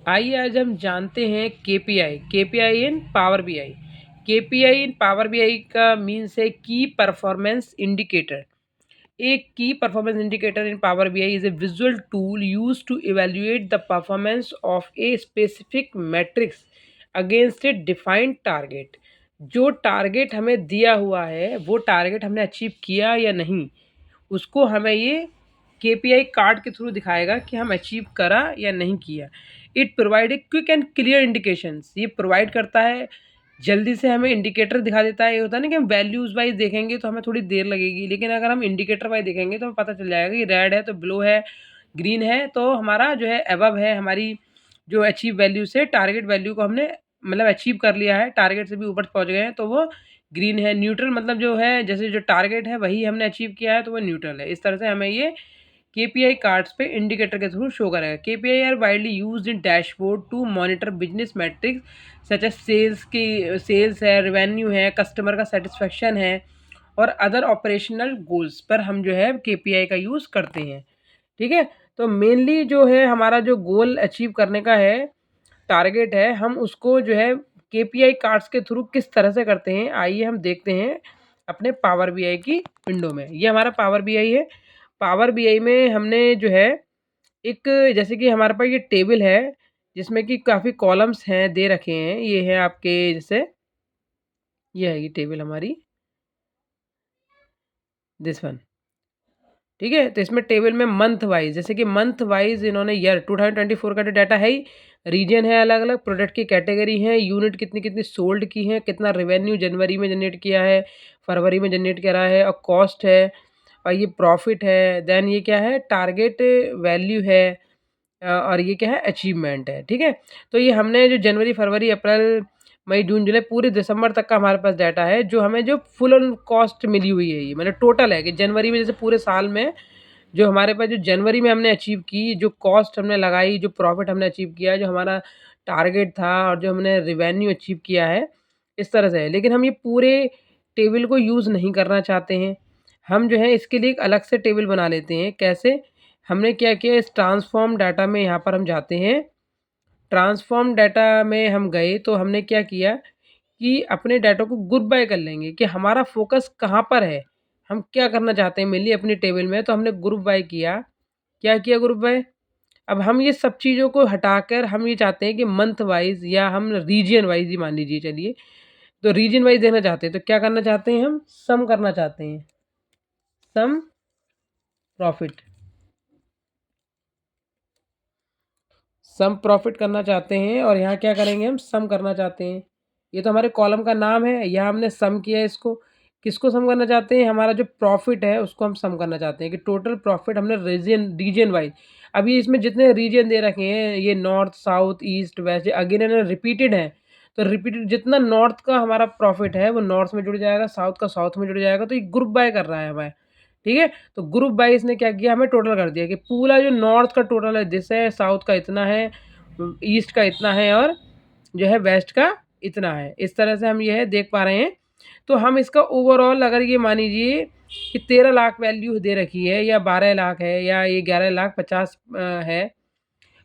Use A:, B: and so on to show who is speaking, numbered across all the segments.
A: आइए आज हम जानते हैं KPI in Power BI. KPI in Power BI का मीन्स है की परफॉर्मेंस इंडिकेटर। एक key performance indicator in Power BI is a visual tool use to evaluate the performance of a specific metrics against a defined target. जो target हमें दिया हुआ है वो target हमने अचीव किया या नहीं, उसको हमें ये केपीआई कार्ड के थ्रू दिखाएगा कि हम अचीव करा या नहीं किया। It provide a quick and clear indications. ये प्रोवाइड करता है, जल्दी से हमें इंडिकेटर दिखा देता है। ये होता है ना कि हम वैल्यूज़ वाइज देखेंगे तो हमें थोड़ी देर लगेगी, लेकिन अगर हम इंडिकेटर वाइज देखेंगे तो हमें पता चल जाएगा कि रेड है तो ब्लू है, ग्रीन है तो हमारा जो है अबव है, हमारी जो अचीव वैल्यू से टारगेट वैल्यू को हमने मतलब अचीव कर लिया है, टारगेट से भी ऊपर पहुंच गए हैं तो वो ग्रीन है। न्यूट्रल मतलब जो है जैसे जो टारगेट है वही हमने अचीव किया है तो वो न्यूट्रल है। इस तरह से हमें ये केपीआई कार्ड्स पे इंडिकेटर के थ्रू शो करेगा। KPI are widely used in dashboard to monitor business metrics such as sales है, रेवेन्यू है, कस्टमर का सेटिस्फेक्शन है और अदर ऑपरेशनल गोल्स पर हम जो है केपीआई का यूज़ करते हैं। ठीक है, तो मेनली जो है हमारा जो गोल अचीव करने का है, टारगेट है, हम उसको जो है केपीआई कार्ड्स के थ्रू किस तरह से करते हैं आइए हम देखते हैं अपने पावर बीआई की विंडो में। ये हमारा पावर बीआई है। पावर बीआई में हमने जो है एक जैसे कि हमारे पास ये टेबल है जिसमें कि काफ़ी कॉलम्स हैं दे रखे हैं। ये है आपके जैसे ये है ये टेबल हमारी, दिस वन। ठीक है, तो इसमें टेबल में मंथ वाइज जैसे कि मंथ वाइज इन्होंने ईयर 2024 का जो डाटा है, रीजन है, अलग अलग प्रोडक्ट की कैटेगरी है, यूनिट कितनी कितनी सोल्ड की है, कितना रेवेन्यू जनवरी में जनरेट किया है, फरवरी में जनरेट करा है और कॉस्ट है और ये प्रॉफिट है। देन ये क्या है, टारगेट वैल्यू है और ये क्या है, अचीवमेंट है। ठीक है, तो ये हमने जो जनवरी फरवरी अप्रैल मई जून जुलाई पूरे दिसंबर तक का हमारे पास डाटा है, जो हमें जो फुल ऑन कॉस्ट मिली हुई है। ये मतलब टोटल है कि जनवरी में जैसे पूरे साल में जो हमारे पास जो जनवरी में हमने अचीव की, जो कॉस्ट हमने लगाई, जो प्रॉफिट हमने अचीव किया, जो हमारा टारगेट था और जो हमने रिवेन्यू अचीव किया है, इस तरह से है। लेकिन हम ये पूरे टेबल को यूज़ नहीं करना चाहते हैं। हम जो है इसके लिए एक अलग से टेबल बना लेते हैं। कैसे, हमने क्या किया, इस ट्रांसफॉर्म डाटा में यहाँ पर हम जाते हैं। ट्रांसफॉर्म डाटा में हम गए तो हमने क्या किया कि अपने डाटा को ग्रुप बाय कर लेंगे कि हमारा फोकस कहाँ पर है, हम क्या करना चाहते हैं मेनली अपनी टेबल में। तो हमने ग्रुप बाय किया। क्या किया ग्रुप बाय, अब हम ये सब चीज़ों को हटाकर हम ये चाहते हैं कि मंथ वाइज या हम रीजन वाइज ही मान लीजिए, चलिए तो रीजन वाइज देखना चाहते हैं। तो क्या करना चाहते हैं, हम सम करना चाहते हैं, सम प्रॉफिट, सम प्रॉफिट करना चाहते हैं। और यहाँ क्या करेंगे, हम सम करना चाहते हैं। ये तो हमारे कॉलम का नाम है, यहाँ हमने सम किया है इसको। किसको सम करना चाहते हैं, हमारा जो प्रॉफिट है उसको हम सम करना चाहते हैं कि टोटल प्रॉफिट हमने रीजन वाइज। अभी इसमें जितने रीजन दे रखे हैं ये north south east west, again इन्हें रिपीटेड है। तो रिपीटेड जितना नॉर्थ का हमारा प्रॉफिट है वो नॉर्थ में जुड़ जाएगा, साउथ का साउथ में जुड़ जाएगा। तो ये ग्रुप बाय कर रहा है हमें। ठीक है, तो ग्रुप बाय इसने क्या किया, हमें टोटल कर दिया कि पूरा जो नॉर्थ का टोटल है दिस है, साउथ का इतना है, ईस्ट का इतना है और जो है वेस्ट का इतना है। इस तरह से हम ये है देख पा रहे हैं। तो हम इसका ओवरऑल अगर ये मान लीजिए कि 13 लाख वैल्यू दे रखी है या 12 लाख है या ये 11,50,000 है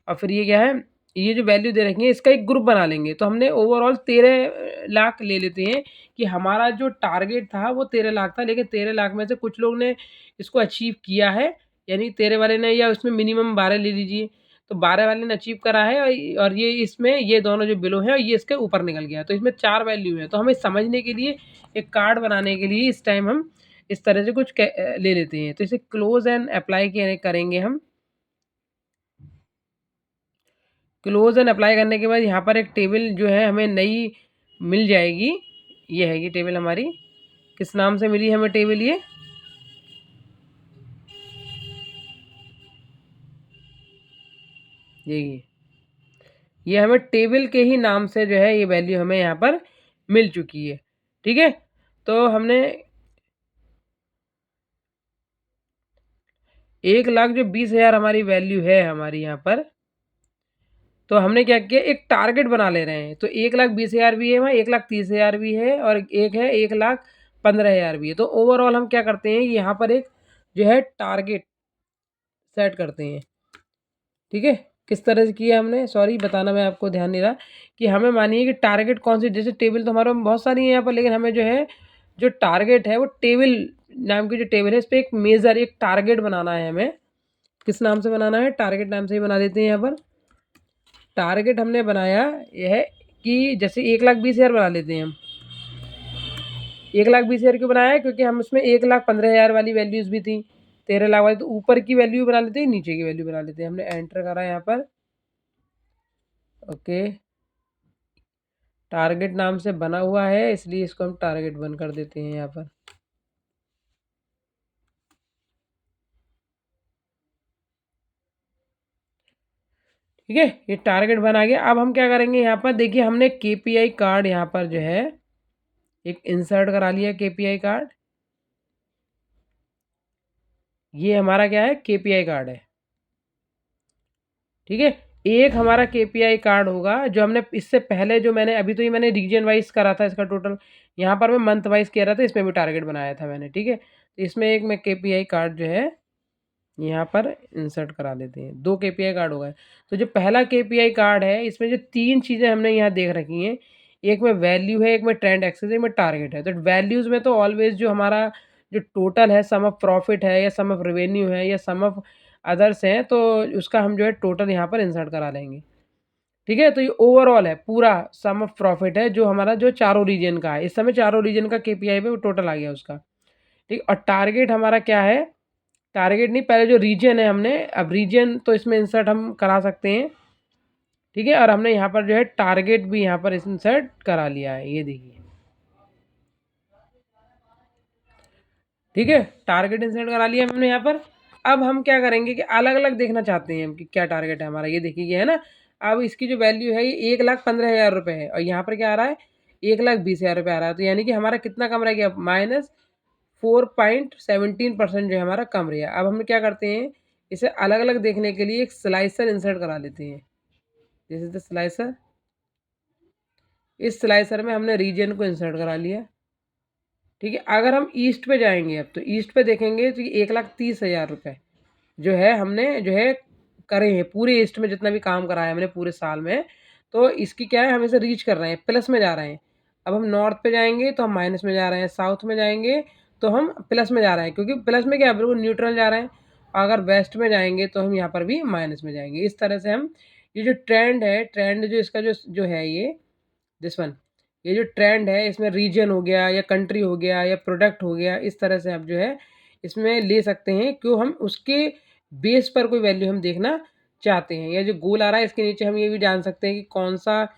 A: और फिर ये क्या है, ये जो वैल्यू दे रखी है इसका एक ग्रुप बना लेंगे। तो हमने ओवरऑल 13 लाख ले लेते हैं कि हमारा जो टारगेट था वो 13 लाख था, लेकिन 13 लाख में से कुछ लोग ने इसको अचीव किया है, यानी 13 वाले ने, या उसमें मिनिमम 12 ले लीजिए तो 12 वाले ने अचीव करा है और ये इसमें ये दोनों जो बिलो हैं और ये इसके ऊपर निकल गया। तो इसमें 4 वैल्यू है। तो हमें समझने के लिए एक कार्ड बनाने के लिए इस टाइम हम इस तरह से कुछ ले लेते हैं। तो इसे क्लोज एंड अप्लाई करेंगे हम। क्लोज एंड अप्लाई करने के बाद यहाँ पर एक टेबल जो है हमें नई मिल जाएगी। ये है ये टेबल हमारी, किस नाम से मिली हमें टेबल, ये हमें टेबल के ही नाम से जो है ये वैल्यू हमें यहाँ पर मिल चुकी है। ठीक है, तो हमने 1,20,000 हमारी वैल्यू है हमारी यहाँ पर। तो हमने क्या किया, एक टारगेट बना ले रहे हैं। तो 1,20,000 भी है वहाँ, 1,30,000 भी है और एक है 1,15,000 भी है। तो ओवरऑल हम क्या करते हैं, यहाँ पर एक जो है टारगेट सेट करते हैं। ठीक है, किस तरह से किया हमने, सॉरी बताना मैं आपको ध्यान नहीं रहा कि हमें मानिए कि टारगेट कौन सी, जैसे टेबल तो हमारे में बहुत सारी है यहाँ पर, लेकिन हमें जो है जो टारगेट है वो टेबल नाम की जो टेबल है इस पर एक मेज़र एक टारगेट बनाना है हमें। किस नाम से बनाना है, टारगेट नाम से ही बना देते हैं यहाँ पर। टारगेट हमने बनाया यह है कि जैसे 1,20,000 बना लेते हैं हम। 1,20,000 क्यों बनाया है, क्योंकि हम उसमें 1,15,000 वाली वैल्यूज़ भी थी, 13 लाख वाली, तो ऊपर की वैल्यू बना लेते हैं, नीचे की वैल्यू बना लेते हैं। हमने एंटर करा यहाँ पर, ओके। टारगेट नाम से बना हुआ है इसलिए इसको हम टारगेट बन कर देते हैं यहाँ पर। ठीक है, ये टारगेट बना गया। अब हम क्या करेंगे यहाँ पर, देखिए हमने केपीआई कार्ड यहाँ पर जो है एक इंसर्ट करा लिया, केपीआई कार्ड। ये हमारा क्या है, केपीआई कार्ड है। ठीक है, एक हमारा केपीआई कार्ड होगा जो हमने इससे पहले जो मैंने अभी तो ये मैंने रीजन वाइज करा था इसका टोटल, यहाँ पर मैं मंथ वाइज कह रहा था, इसमें भी टारगेट बनाया था मैंने। ठीक है, तो इसमें एक मैं केपीआई कार्ड जो है यहाँ पर इंसर्ट करा लेते हैं, 2 केपीआई कार्ड हो गए। तो जो पहला केपीआई कार्ड है इसमें जो 3 चीज़ें हमने यहाँ देख रखी हैं, एक में वैल्यू है, एक में ट्रेंड एक्सेस है, एक में टारगेट है। तो वैल्यूज़ में तो ऑलवेज जो हमारा जो टोटल है, सम ऑफ प्रॉफिट है या सम ऑफ रेवेन्यू है या सम ऑफ अदर्स हैं, तो उसका हम जो है टोटल यहाँ पर इंसर्ट करा लेंगे। ठीक है, तो ये ओवरऑल है, पूरा सम ऑफ प्रॉफिट है जो हमारा जो चारों रीजन का है। इस समय चारों रीजन का केपीआई पे वो टोटल आ गया उसका। ठीक, और टारगेट हमारा क्या है, टारगेट नहीं, पहले जो रीजन है हमने, अब रीजन तो इसमें इंसर्ट हम करा सकते हैं। ठीक है, और हमने यहाँ पर जो है टारगेट भी यहाँ पर इंसर्ट करा लिया है, ये देखिए। ठीक है, टारगेट इंसर्ट करा लिया हमने यहाँ पर। अब हम क्या करेंगे कि अलग अलग देखना चाहते हैं हम कि क्या टारगेट है हमारा, ये देखिए ये है ना। अब इसकी जो वैल्यू है ये 1,15,000 रुपये है, और यहाँ पर क्या आ रहा है, 1,20,000 रुपये आ रहा है। तो यानी कि हमारा कितना कम रह गया, -4.17% जो है हमारा कम रहा। अब हम क्या करते हैं, इसे अलग अलग देखने के लिए एक स्लाइसर इंसर्ट करा लेते हैं। This is the slicer. इस स्लाइसर में हमने रीजन को इंसर्ट करा लिया। ठीक है, अगर हम ईस्ट पे जाएंगे अब, तो ईस्ट पे देखेंगे तो 1,30,000 रुपये जो है हमने जो है करे हैं पूरे ईस्ट में, जितना भी काम करा है हमने पूरे साल में। तो इसकी क्या है, हम इसे रीच कर रहे हैं, प्लस में जा रहे हैं। अब हम नॉर्थ पे जाएंगे तो हम माइनस में जा रहे हैं, साउथ में जाएंगे तो हम प्लस में जा रहे हैं, क्योंकि प्लस में क्या बिल्कुल न्यूट्रल जा रहे हैं। अगर वेस्ट में जाएंगे तो हम यहाँ पर भी माइनस में जाएंगे। इस तरह से हम ये जो ट्रेंड है, ट्रेंड जो इसका जो है ये दिस वन, ये जो ट्रेंड है इसमें रीजन हो गया या कंट्री हो गया या प्रोडक्ट हो गया, इस तरह से आप जो है इसमें ले सकते हैं, क्यों हम उसके बेस पर कोई वैल्यू हम देखना चाहते हैं। या जो गोल आ रहा है इसके नीचे हम ये भी जान सकते हैं कि कौन सा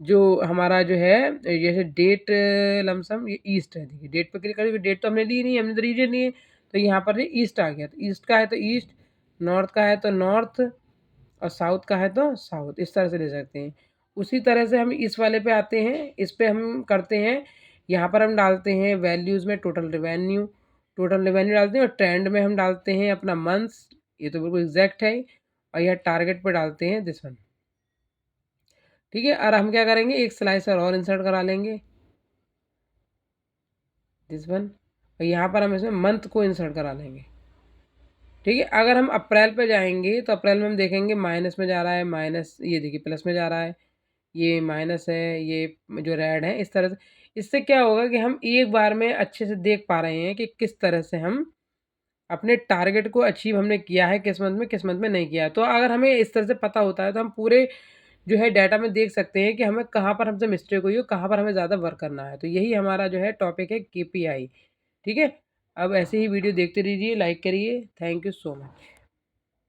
A: जो हमारा जो है, जैसे डेट लमसम ये ईस्ट है। देखिए डेट पर क्लिक करेंगे, डेट तो हमने ली नहीं, हमने तो रीजन लिए, तो यहाँ पर ईस्ट आ गया। तो ईस्ट का है तो ईस्ट, नॉर्थ का है तो नॉर्थ, और साउथ का है तो साउथ, इस तरह से ले सकते हैं। उसी तरह से हम इस वाले पे आते हैं, इस पे हम करते हैं, यहाँ पर हम डालते हैं वैल्यूज़ में टोटल रेवेन्यू, टोटल रेवेन्यू डालते हैं, और ट्रेंड में हम डालते हैं अपना मंथ्स, ये तो बिल्कुल एग्जैक्ट है। और यह टारगेट पे डालते हैं दिस वन। ठीक है, और हम क्या करेंगे, एक स्लाइसर और इंसर्ट करा लेंगे दिस वन, और यहाँ पर हम इसमें मंथ को इंसर्ट करा लेंगे। ठीक है, अगर हम अप्रैल पे जाएंगे तो अप्रैल में हम देखेंगे माइनस में जा रहा है, माइनस, ये देखिए प्लस में जा रहा है, ये माइनस है, ये जो रेड है, इस तरह से। इससे क्या होगा कि हम एक बार में अच्छे से देख पा रहे हैं कि किस तरह से हम अपने टारगेट को अचीव हमने किया है, किस मंथ में किस मंथ में नहीं किया है। तो अगर हमें इस तरह से पता होता है तो हम पूरे जो है डाटा में देख सकते हैं कि हमें कहाँ पर हमसे मिस्टेक हुई हो, कहाँ पर हमें ज़्यादा वर्क करना है। तो यही हमारा जो है टॉपिक है केपीआई। ठीक है, अब ऐसे ही वीडियो देखते रहिए, लाइक करिए। Thank you so much.